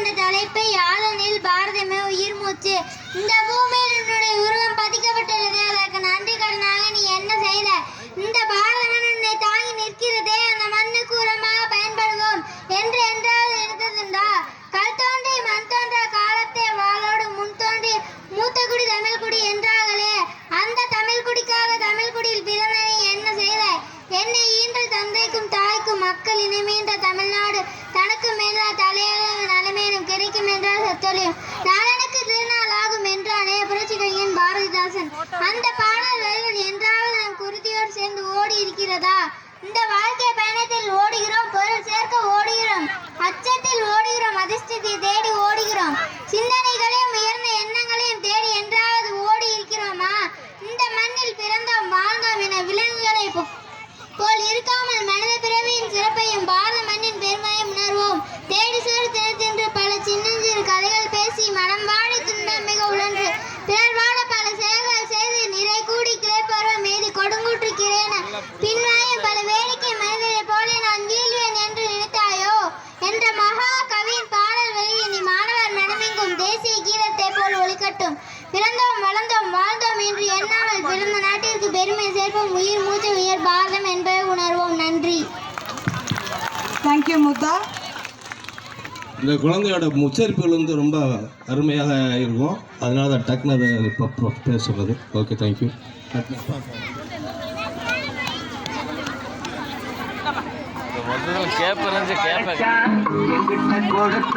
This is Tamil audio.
என்ற தலைப்பை யாதனில் பாரதமே உயிர் மூச்சு. இந்த பூமியில் உன்னுடைய உருவம் பதிக்கப்பட்டுள்ளது. அதற்கு நன்றி கடனாக நீ என்ன செய்த? இந்த பாரதமன் உன்னை தாங்கி நிற்கிறதே, அந்த மண்ணுக்கு உரமாக பயன்படுவோம் என்று என்றாவது இருந்ததுண்டா? கல் தோன்றி மண் தோன்றா காலத்தே வாளோடு முன் தோன்றி மூத்த குடி தமிழ் குடி என்றார்களே, அந்த தமிழ் குடிக்காக தமிழ் குடியில் பிறந்த நீ என்ன செய்தாய்? என்னை ஈன்ற தந்தைக்கும் தாய்க்கும் மக்கள் இனமீன்ற தமிழ்நாடு தனக்கு மேலா தலையளவு நலமேனும் கிடைக்கும் என்றால் சத்தொழியும் நலனுக்கு திருநாள் ஆகும் என்றானே புரட்சி கவிஞன் பாரதிதாசன். அந்த பாடல் வரிகள் என்றாவது நம் குருதியோடு சேர்ந்து ஓடி இருக்கிறதா? இந்த வாழ்க்கை பயணத்தில் ஓடுகிறோம், பொருள் சேர்க்க ஓடுகிறோம், அச்சத்தில் ஓடுகிறோம், அதிர்ஷ்டத்தை தேடி ஓடுகிறோம், சிந்தனைகளையும் உயர்ந்த எண்ணங்களையும் தேடி என்றாவது ஓடி இருக்கிறோமா? இந்த மண்ணில் பிறந்தோம் வாழ்ந்தோம் என விலங்குகளை போல் இருக்காமல் மனித பிறவியின் சிறப்பையும் பாரத மண்ணின் பெருமையும் உணர்வோம். தேடி சோறு தினத்தென்று பல சின்னஞ்சிறு கதைகள் பேசி மனம் வாடி துன்பம் மிக உழன்று பிறர் வாட பல செயல்கள் செய்து நிறை கூடி கிளைப்பருவம் மீது கொடுங்குற்று கிரேன பின்வாயும் பல வேடிக்கை மனிதரை போல நான் வீழ்வேன் என்று நினைத்தாயோ என்ற மகா கவியின் பாடல் வரியை நீ மாணவர் மனமெங்கும் தேசிய கீதத்தை போல் ஒலிக்கட்டும். பிறந்தோம் வளர்ந்தோம் வாழ்ந்தோம் என்று எண்ணாமல் பிறந்த நாட்டிற்கு பெருமை சேர்ப்போம். உயிர் மூச்சு உயர் பாரதம் என்பதை உணர்வோம். நன்றி. தேங்க்யூ முத்தா. இந்த குழந்தையோட உச்சரிப்புகள் ரொம்ப அருமையாக இருக்கும். அதனால தான் டக்குன்னு அதை இப்போ பேசுறது. Okay, thank you. கேப்ப